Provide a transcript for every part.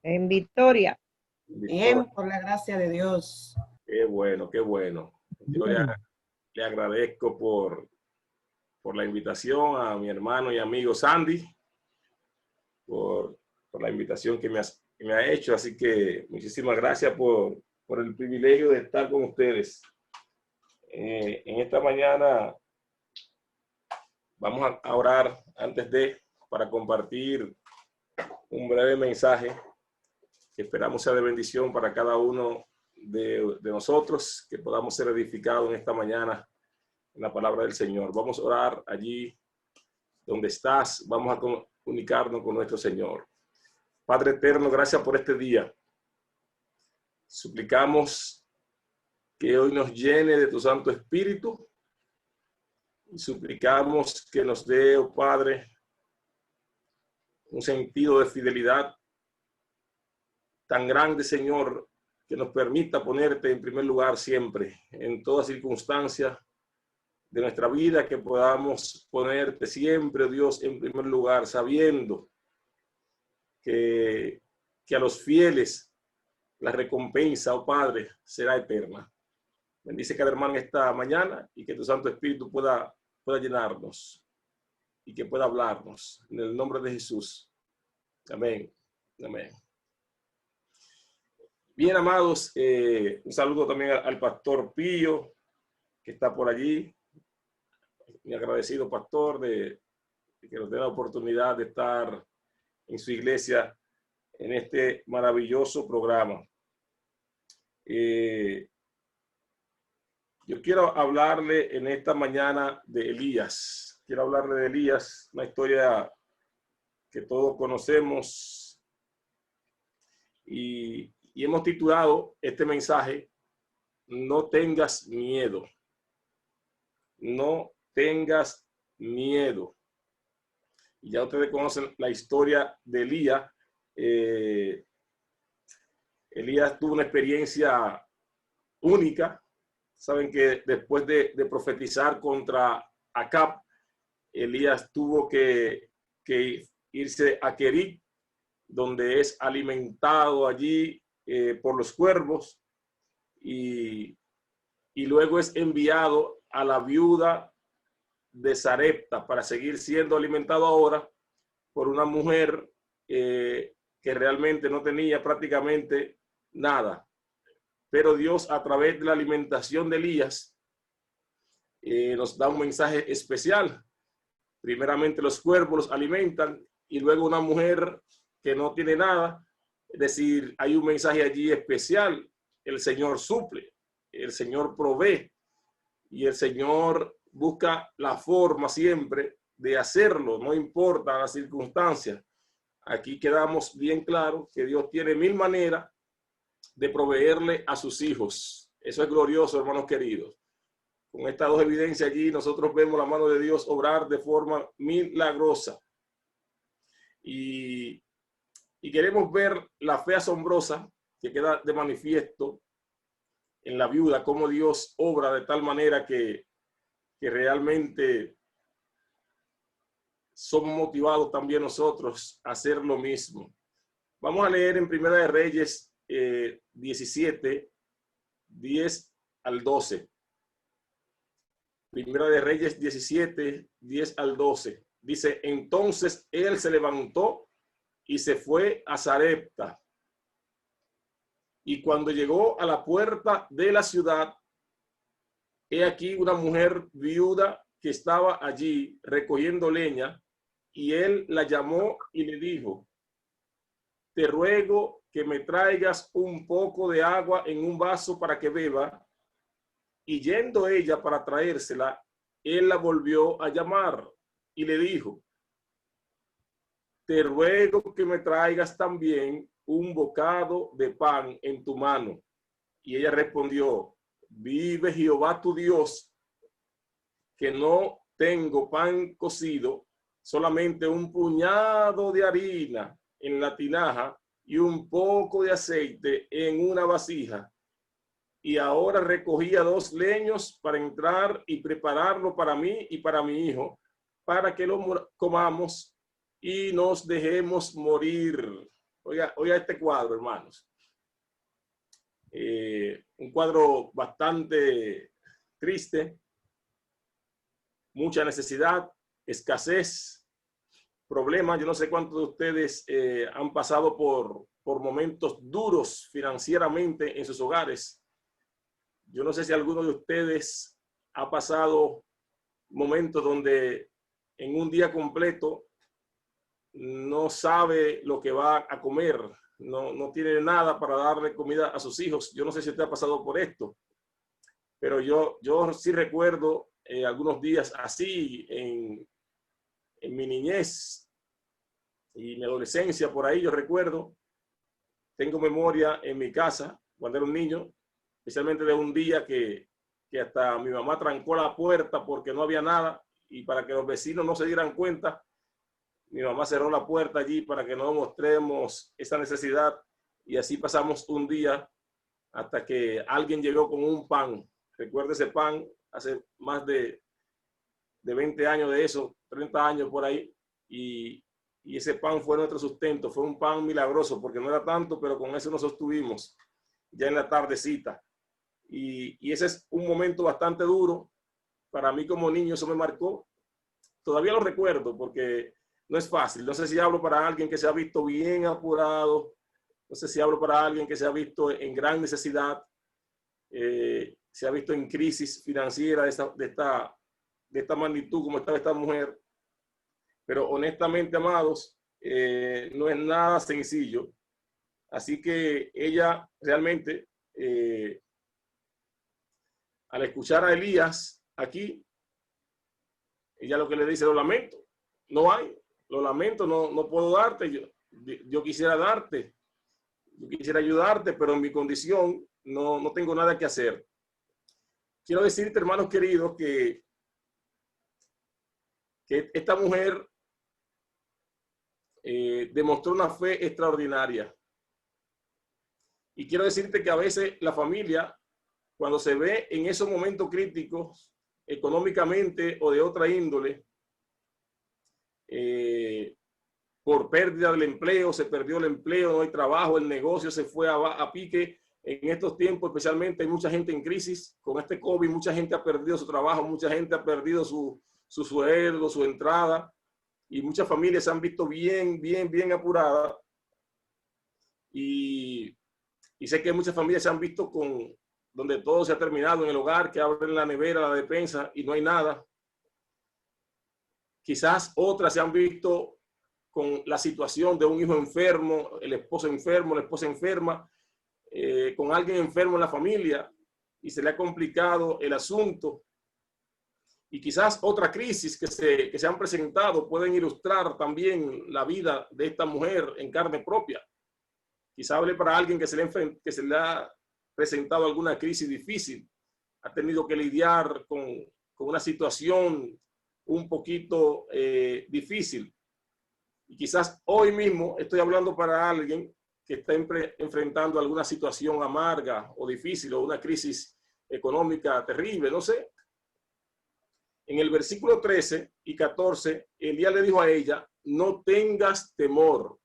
En victoria. Bien, por la gracia de Dios. Qué bueno, qué bueno. Yo le agradezco por la invitación a mi hermano y amigo Sandy, por la invitación que me ha hecho. Así que muchísimas gracias por el privilegio de estar con ustedes. En esta mañana vamos a orar para compartir un breve mensaje que esperamos sea de bendición para cada uno de nosotros, que podamos ser edificados en esta mañana en la palabra del Señor. Vamos a orar allí donde estás, vamos a comunicarnos con nuestro Señor. Padre eterno, gracias por este día. Suplicamos que hoy nos llene de tu Santo Espíritu y suplicamos que nos dé, oh Padre, un sentido de fidelidad tan grande, Señor, que nos permita ponerte en primer lugar siempre, en toda circunstancia de nuestra vida, que podamos ponerte siempre, Dios, en primer lugar, sabiendo que a los fieles la recompensa, oh Padre, será eterna. Bendice cada hermano esta mañana y que tu Santo Espíritu pueda llenarnos y que pueda hablarnos. En el nombre de Jesús. Amén. Amén. Bien, amados, un saludo también al pastor Pío, que está por allí. Mi agradecido pastor de que nos dé la oportunidad de estar en su iglesia en este maravilloso programa. Yo quiero hablarle en esta mañana de Elías. Quiero hablarle de Elías, una historia que todos conocemos y hemos titulado este mensaje, No tengas miedo. No tengas miedo. Y ya ustedes conocen la historia de Elías. Elías tuvo una experiencia única. Saben que después de profetizar contra Acab, Elías tuvo que irse a Querit, donde es alimentado allí por los cuervos, y luego es enviado a la viuda de Sarepta para seguir siendo alimentado ahora por una mujer que realmente no tenía prácticamente nada. Pero Dios, a través de la alimentación de Elías, nos da un mensaje especial. Primeramente los cuervos los alimentan y luego una mujer que no tiene nada. Es decir, hay un mensaje allí especial. El Señor suple, el Señor provee y el Señor busca la forma siempre de hacerlo, no importa las circunstancias. Aquí quedamos bien claro que Dios tiene mil maneras de proveerle a sus hijos. Eso es glorioso, hermanos queridos. Con estas dos evidencias allí, nosotros vemos la mano de Dios obrar de forma milagrosa. Y queremos ver la fe asombrosa que queda de manifiesto en la viuda, cómo Dios obra de tal manera que realmente somos motivados también nosotros a hacer lo mismo. Vamos a leer en Primera de Reyes 17, 10 al 12. Primera de Reyes 17, 10 al 12. Dice, entonces él se levantó y se fue a Sarepta. Y cuando llegó a la puerta de la ciudad, he aquí una mujer viuda que estaba allí recogiendo leña, y él la llamó y le dijo, te ruego que me traigas un poco de agua en un vaso para que beba. Y yendo ella para traérsela, él la volvió a llamar y le dijo, te ruego que me traigas también un bocado de pan en tu mano. Y ella respondió, vive Jehová tu Dios, que no tengo pan cocido, solamente un puñado de harina en la tinaja y un poco de aceite en una vasija. Y ahora recogía 2 leños para entrar y prepararlo para mí y para mi hijo, para que lo comamos y nos dejemos morir. Oiga este cuadro, hermanos. Un cuadro bastante triste, mucha necesidad, escasez, problemas. Yo no sé cuántos de ustedes han pasado por momentos duros financieramente en sus hogares. Yo no sé si alguno de ustedes ha pasado momentos donde en un día completo no sabe lo que va a comer, no tiene nada para darle comida a sus hijos. Yo no sé si usted ha pasado por esto, pero yo sí recuerdo algunos días así en mi niñez y mi adolescencia, por ahí yo recuerdo, tengo memoria en mi casa cuando era un niño, especialmente de un día que hasta mi mamá trancó la puerta porque no había nada, y para que los vecinos no se dieran cuenta, mi mamá cerró la puerta allí para que no mostremos esa necesidad, y así pasamos un día hasta que alguien llegó con un pan. Recuerdo ese pan, hace más de 20 años de eso, 30 años por ahí, y ese pan fue nuestro sustento. Fue un pan milagroso porque no era tanto, pero con eso nos sostuvimos ya en la tardecita. Y ese es un momento bastante duro. Para mí como niño eso me marcó. Todavía lo recuerdo porque no es fácil. No sé si hablo para alguien que se ha visto bien apurado. No sé si hablo para alguien que se ha visto en gran necesidad. Se ha visto en crisis financiera de esta magnitud como estaba esta mujer. Pero honestamente, amados, no es nada sencillo. Así que ella realmente, al escuchar a Elías aquí, ella lo que le dice: lo lamento, no hay, lo lamento, no puedo darte, yo quisiera darte, yo quisiera ayudarte, pero en mi condición no tengo nada que hacer. Quiero decirte, hermanos queridos, que esta mujer demostró una fe extraordinaria. Y quiero decirte que a veces la familia, cuando se ve en esos momentos críticos, económicamente o de otra índole, por pérdida del empleo, se perdió el empleo, no hay trabajo, el negocio se fue a pique. En estos tiempos, especialmente, hay mucha gente en crisis. Con este COVID, mucha gente ha perdido su trabajo, mucha gente ha perdido su sueldo, su entrada, y muchas familias se han visto bien apuradas. Y sé que muchas familias se han visto donde todo se ha terminado en el hogar, que abren la nevera, la despensa y no hay nada. Quizás otras se han visto con la situación de un hijo enfermo, el esposo enfermo, la esposa enferma, con alguien enfermo en la familia, y se le ha complicado el asunto. Y quizás otra crisis que se han presentado pueden ilustrar también la vida de esta mujer en carne propia. Quizá hable para alguien que se le ha presentado alguna crisis difícil, ha tenido que lidiar con una situación un poquito difícil. Y quizás hoy mismo estoy hablando para alguien que está enfrentando alguna situación amarga o difícil, o una crisis económica terrible, no sé. En el versículo 13 y 14, Elías le dijo a ella: no tengas temor.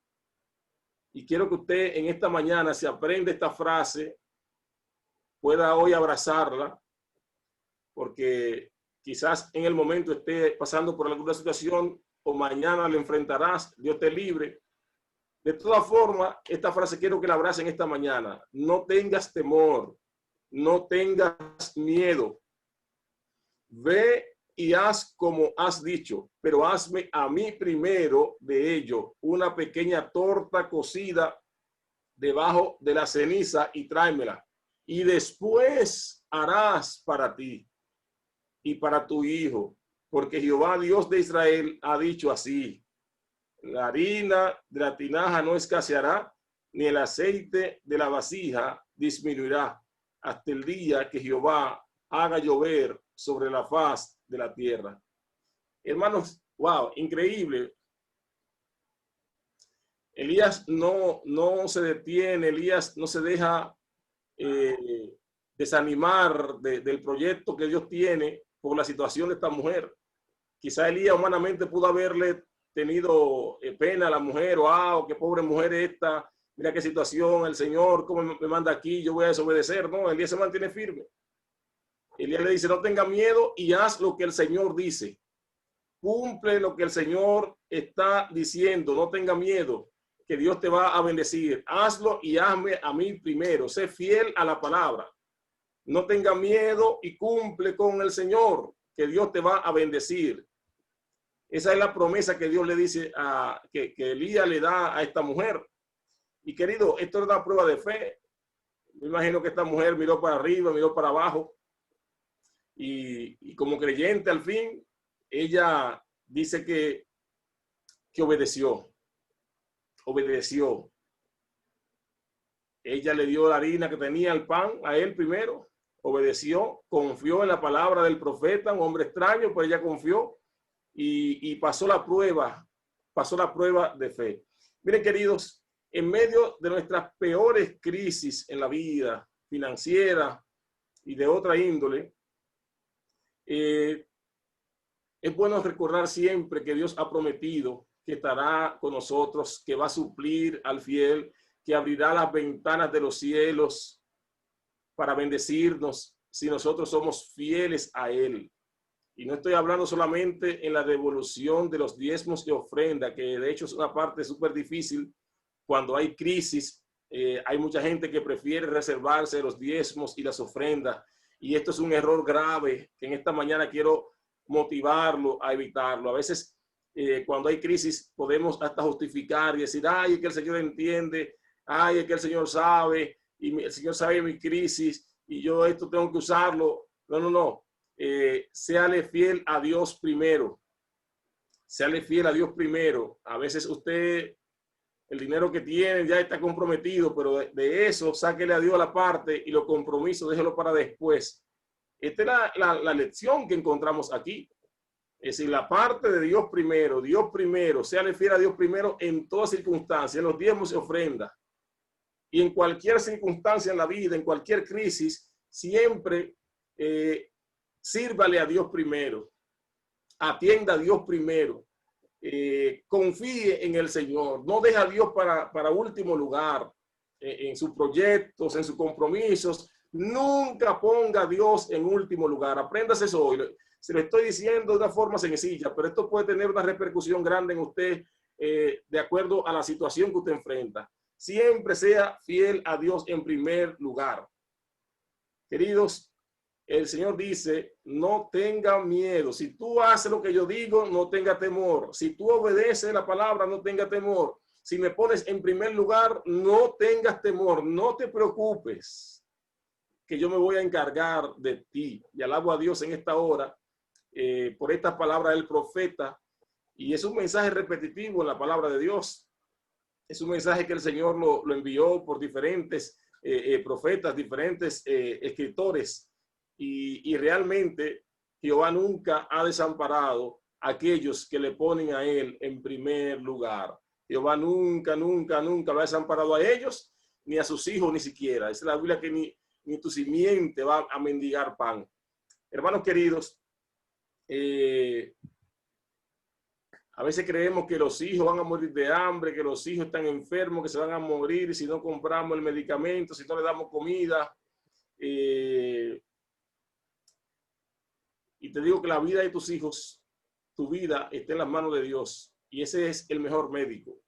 Y quiero que usted en esta mañana, si aprende esta frase, pueda hoy abrazarla, porque quizás en el momento esté pasando por alguna situación, o mañana le enfrentarás, Dios te libre. De todas formas, esta frase quiero que la abracen esta mañana: no tengas temor, no tengas miedo. Ve y haz como has dicho, pero hazme a mí primero de ello una pequeña torta cocida debajo de la ceniza y tráemela. Y después harás para ti y para tu hijo, porque Jehová Dios de Israel ha dicho así: la harina de la tinaja no escaseará, ni el aceite de la vasija disminuirá, hasta el día que Jehová haga llover sobre la faz de la tierra. Hermanos, wow, increíble. Elías no se detiene, Elías no se deja desanimar del proyecto que Dios tiene por la situación de esta mujer. Quizá Elías humanamente pudo haberle tenido pena a la mujer, o qué pobre mujer esta, mira qué situación, el Señor, cómo me manda aquí, yo voy a desobedecer. No, Elías se mantiene firme. Elías le dice, no tenga miedo y haz lo que el Señor dice. Cumple lo que el Señor está diciendo, no tenga miedo, que Dios te va a bendecir. Hazlo y hazme a mí primero. Sé fiel a la palabra. No tenga miedo y cumple con el Señor, que Dios te va a bendecir. Esa es la promesa que Dios le dice, que Elías le da a esta mujer. Y querido, esto es una prueba de fe. Me imagino que esta mujer miró para arriba, miró para abajo. Y como creyente al fin, ella dice que obedeció. Obedeció. Ella le dio la harina que tenía, el pan, a él primero. Obedeció, confió en la palabra del profeta, un hombre extraño, pero ella confió y pasó la prueba de fe. Miren, queridos, en medio de nuestras peores crisis en la vida financiera y de otra índole, es bueno recordar siempre que Dios ha prometido que estará con nosotros, que va a suplir al fiel, que abrirá las ventanas de los cielos para bendecirnos si nosotros somos fieles a Él. Y no estoy hablando solamente en la devolución de los diezmos y ofrenda, que de hecho es una parte súper difícil cuando hay crisis. Hay mucha gente que prefiere reservarse los diezmos y las ofrendas. Y esto es un error grave que en esta mañana quiero motivarlo a evitarlo. A veces cuando hay crisis podemos hasta justificar y decir, ay, es que el Señor entiende, ay, es que el Señor sabe, y el Señor sabe mi crisis, y yo esto tengo que usarlo. No. Séale fiel a Dios primero. Séale fiel a Dios primero. A veces usted, el dinero que tiene ya está comprometido, pero de eso sáquele a Dios la parte y los compromisos déjelo para después. Esta es la lección que encontramos aquí. Es decir, la parte de Dios primero, séale fiel a Dios primero en todas circunstancias, en los diezmos y ofrendas. Y en cualquier circunstancia en la vida, en cualquier crisis, siempre sírvale a Dios primero. Atienda a Dios primero. Confíe en el Señor. No deje a Dios para último lugar en sus proyectos, en sus compromisos. Nunca ponga a Dios en último lugar. Apréndase eso hoy. Se lo estoy diciendo de una forma sencilla, pero esto puede tener una repercusión grande en usted de acuerdo a la situación que usted enfrenta. Siempre sea fiel a Dios en primer lugar. Queridos, el Señor dice, no tenga miedo. Si tú haces lo que yo digo, no tenga temor. Si tú obedeces la palabra, no tenga temor. Si me pones en primer lugar, no tengas temor. No te preocupes, que yo me voy a encargar de ti. Y alabo a Dios en esta hora por esta palabra del profeta. Y es un mensaje repetitivo en la palabra de Dios. Es un mensaje que el Señor lo envió por diferentes profetas, diferentes escritores. Y realmente Jehová nunca ha desamparado a aquellos que le ponen a Él en primer lugar. Jehová nunca lo ha desamparado a ellos, ni a sus hijos, ni siquiera. Es la Biblia que ni tu simiente va a mendigar pan. Hermanos queridos, a veces creemos que los hijos van a morir de hambre, que los hijos están enfermos, que se van a morir si no compramos el medicamento, si no le damos comida. Y te digo que la vida de tus hijos, tu vida está en las manos de Dios. Y ese es el mejor médico.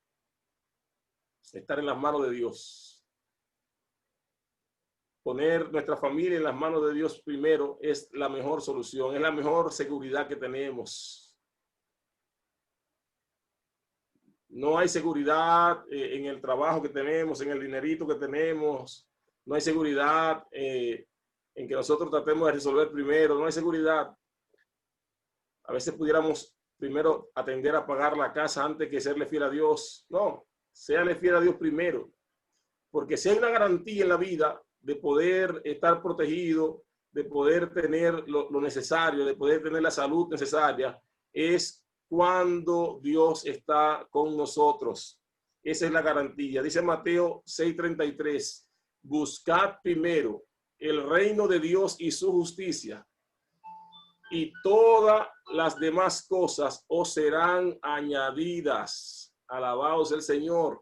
Estar en las manos de Dios. Poner nuestra familia en las manos de Dios primero es la mejor solución, es la mejor seguridad que tenemos. No hay seguridad en el trabajo que tenemos, en el dinerito que tenemos. No hay seguridad en que nosotros tratemos de resolver primero. No hay seguridad. A veces pudiéramos primero atender a pagar la casa antes que serle fiel a Dios. No, séale fiel a Dios primero. Porque si hay una garantía en la vida de poder estar protegido, de poder tener lo necesario, de poder tener la salud necesaria, es cuando Dios está con nosotros. Esa es la garantía. Dice Mateo 6:33, buscad primero el reino de Dios y su justicia, y todas las demás cosas os serán añadidas. Alabado sea el Señor.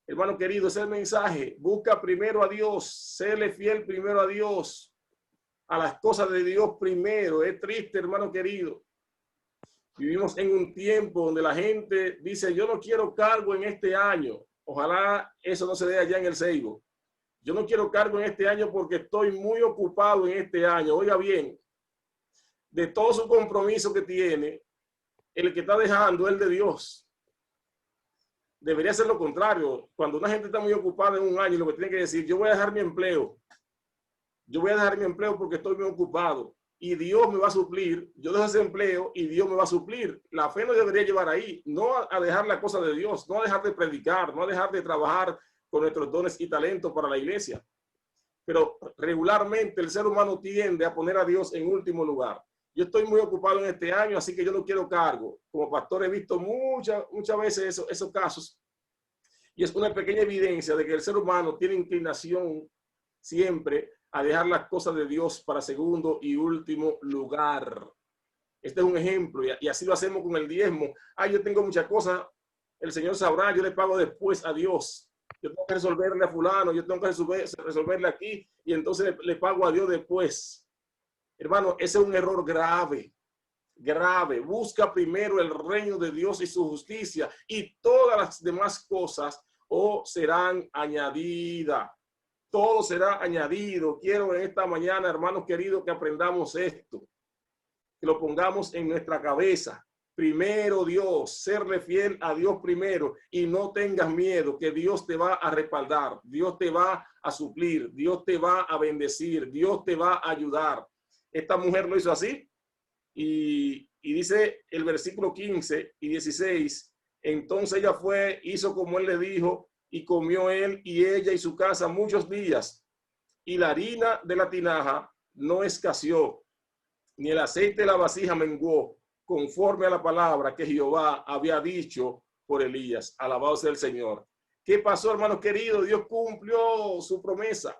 Hermano querido, ese es el mensaje. Busca primero a Dios, séle fiel primero a Dios, a las cosas de Dios primero. Es triste, hermano querido. Vivimos en un tiempo donde la gente dice, yo no quiero cargo en este año. Ojalá eso no se dé allá en el Seibo. Yo no quiero cargo en este año porque estoy muy ocupado en este año. Oiga bien, de todo su compromiso que tiene, el que está dejando es el de Dios. Debería ser lo contrario. Cuando una gente está muy ocupada en un año, lo que tiene que decir, yo voy a dejar mi empleo. Yo voy a dejar mi empleo porque estoy muy ocupado y Dios me va a suplir. Yo dejo ese empleo y Dios me va a suplir. La fe no debería llevar ahí, no a dejar la cosa de Dios, no a dejar de predicar, no a dejar de trabajar con nuestros dones y talentos para la iglesia. Pero regularmente el ser humano tiende a poner a Dios en último lugar. Yo estoy muy ocupado en este año, así que yo no quiero cargo. Como pastor he visto muchas veces esos casos. Y es una pequeña evidencia de que el ser humano tiene inclinación siempre a dejar las cosas de Dios para segundo y último lugar. Este es un ejemplo y así lo hacemos con el diezmo. Yo tengo muchas cosas, el Señor sabrá, yo le pago después a Dios. Yo tengo que resolverle a fulano, yo tengo que resolverle aquí y entonces le pago a Dios después. Hermano, ese es un error grave, grave. Busca primero el reino de Dios y su justicia y todas las demás cosas os serán añadidas. Todo será añadido. Quiero en esta mañana, hermanos queridos, que aprendamos esto, que lo pongamos en nuestra cabeza. Primero Dios, serle fiel a Dios primero y no tengas miedo, que Dios te va a respaldar, Dios te va a suplir, Dios te va a bendecir, Dios te va a ayudar. Esta mujer lo hizo así y dice el versículo 15 y 16, entonces ella fue, hizo como él le dijo y comió él y ella y su casa muchos días y la harina de la tinaja no escaseó, ni el aceite de la vasija menguó, conforme a la palabra que Jehová había dicho por Elías. Alabado sea el Señor. ¿Qué pasó, hermanos queridos? Dios cumplió su promesa.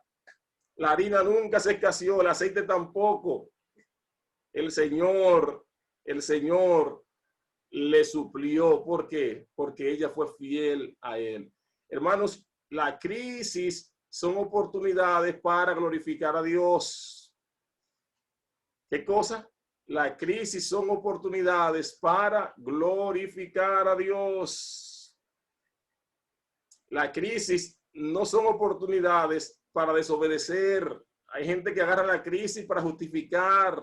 La harina nunca se escaseó, el aceite tampoco. El Señor le suplió. ¿Por qué? Porque ella fue fiel a él. Hermanos, la crisis son oportunidades para glorificar a Dios. ¿Qué cosa? La crisis son oportunidades para glorificar a Dios. La crisis no son oportunidades para desobedecer. Hay gente que agarra la crisis para justificar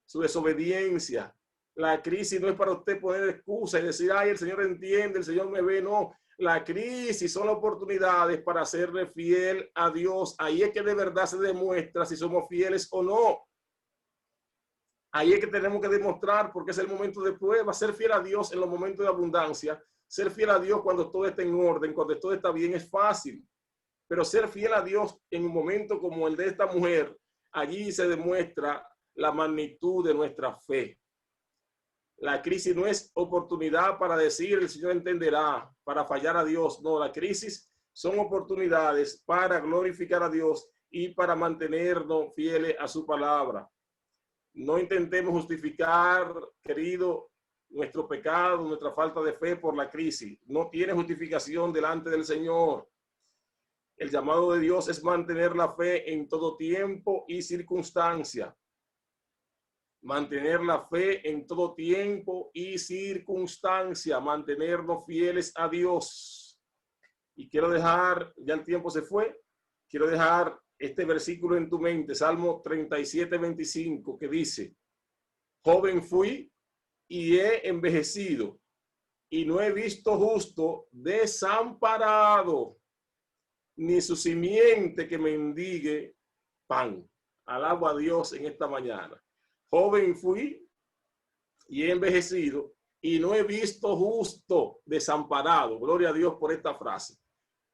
su desobediencia. La crisis no es para usted poner excusa y decir, ay, el Señor entiende, el Señor me ve. No, la crisis son oportunidades para serle fiel a Dios. Ahí es que de verdad se demuestra si somos fieles o no. Ahí es que tenemos que demostrar, porque es el momento de prueba, ser fiel a Dios en los momentos de abundancia, ser fiel a Dios cuando todo está en orden, cuando todo está bien es fácil, pero ser fiel a Dios en un momento como el de esta mujer, allí se demuestra la magnitud de nuestra fe. La crisis no es oportunidad para decir el Señor entenderá, para fallar a Dios. No, la crisis son oportunidades para glorificar a Dios y para mantenernos fieles a su palabra. No intentemos justificar, querido, nuestro pecado, nuestra falta de fe por la crisis. No tiene justificación delante del Señor. El llamado de Dios es mantener la fe en todo tiempo y circunstancia. Mantener la fe en todo tiempo y circunstancia. Mantenernos fieles a Dios. Y quiero dejar, ya el tiempo se fue, quiero dejar este versículo en tu mente, Salmo 37, 25, que dice, joven fui y he envejecido y no he visto justo desamparado, ni su simiente que mendigue pan. Alabo a Dios en esta mañana. Joven fui y he envejecido y no he visto justo desamparado. Gloria a Dios por esta frase.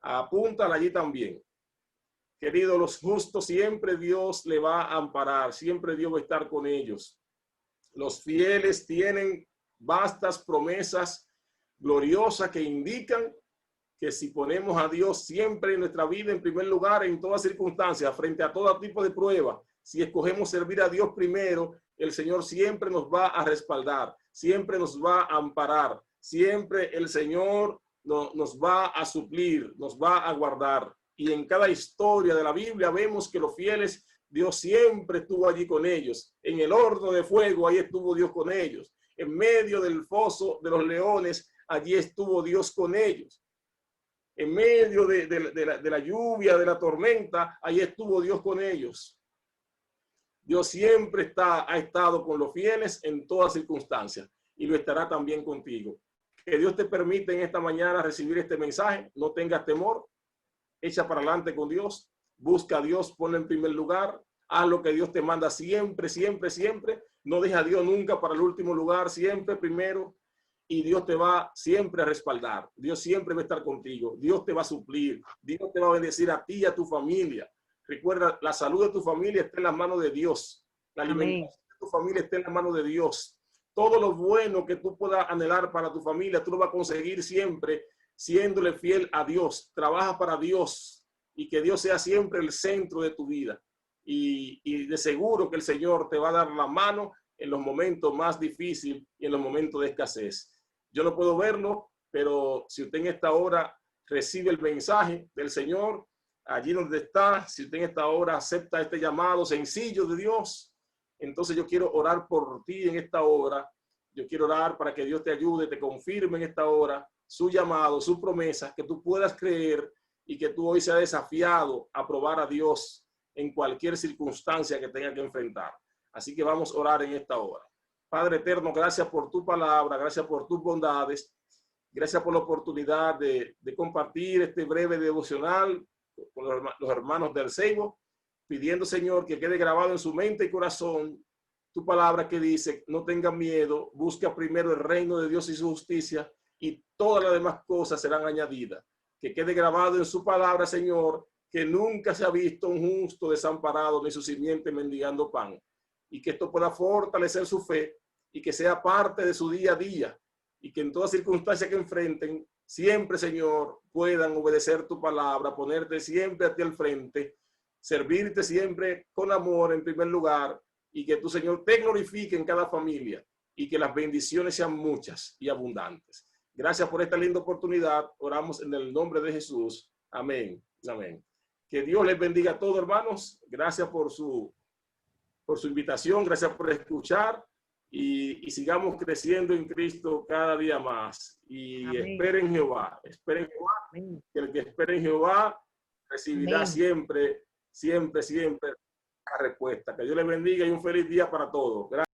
Apúntala allí también. Querido, los justos siempre Dios le va a amparar, siempre Dios va a estar con ellos. Los fieles tienen vastas promesas gloriosas que indican que si ponemos a Dios siempre en nuestra vida en primer lugar, en todas circunstancias, frente a todo tipo de prueba, si escogemos servir a Dios primero, el Señor siempre nos va a respaldar, siempre nos va a amparar, siempre el Señor nos va a suplir, nos va a guardar. Y en cada historia de la Biblia vemos que los fieles, Dios siempre estuvo allí con ellos. En el horno de fuego, ahí estuvo Dios con ellos. En medio del foso de los leones, allí estuvo Dios con ellos. En medio de la lluvia, de la tormenta, ahí estuvo Dios con ellos. Dios siempre ha estado con los fieles en todas circunstancias y lo estará también contigo. Que Dios te permita en esta mañana recibir este mensaje. No tengas temor. Echa para adelante con Dios. Busca a Dios, ponlo en primer lugar. Haz lo que Dios te manda siempre, siempre, siempre. No deja a Dios nunca para el último lugar, siempre primero. Y Dios te va siempre a respaldar. Dios siempre va a estar contigo. Dios te va a suplir. Dios te va a bendecir a ti y a tu familia. Recuerda, la salud de tu familia está en las manos de Dios. La alimentación de tu familia está en las manos de Dios. Todo lo bueno que tú puedas anhelar para tu familia, tú lo vas a conseguir siempre siéndole fiel a Dios. Trabaja para Dios y que Dios sea siempre el centro de tu vida. Y de seguro que el Señor te va a dar la mano en los momentos más difíciles y en los momentos de escasez. Yo no puedo verlo, pero si usted en esta hora recibe el mensaje del Señor, allí donde está, si usted en esta hora acepta este llamado sencillo de Dios, entonces yo quiero orar por ti en esta hora. Yo quiero orar para que Dios te ayude, te confirme en esta hora su llamado, su promesa, que tú puedas creer y que tú hoy seas desafiado a probar a Dios en cualquier circunstancia que tenga que enfrentar. Así que vamos a orar en esta hora. Padre eterno, gracias por tu palabra, gracias por tus bondades, gracias por la oportunidad de compartir este breve devocional con los hermanos del Seibo, pidiendo, Señor, que quede grabado en su mente y corazón tu palabra que dice: no tengan miedo, busca primero el reino de Dios y su justicia, y todas las demás cosas serán añadidas. Que quede grabado en su palabra, Señor, que nunca se ha visto un justo desamparado ni su simiente mendigando pan, y que esto pueda fortalecer su fe y que sea parte de su día a día, y que en todas circunstancias que enfrenten, siempre, Señor, puedan obedecer tu palabra, ponerte siempre a ti al frente, servirte siempre con amor en primer lugar, y que tu, Señor, te glorifique en cada familia y que las bendiciones sean muchas y abundantes. Gracias por esta linda oportunidad. Oramos en el nombre de Jesús. Amén. Amén. Que Dios les bendiga a todos, hermanos. Gracias por su invitación. Gracias por escuchar. Y sigamos creciendo en Cristo cada día más. Y amén. Esperen Jehová. Esperen Jehová. Amén. Que el que espere en Jehová recibirá siempre, siempre, siempre la respuesta. Que Dios les bendiga y un feliz día para todos. Gracias.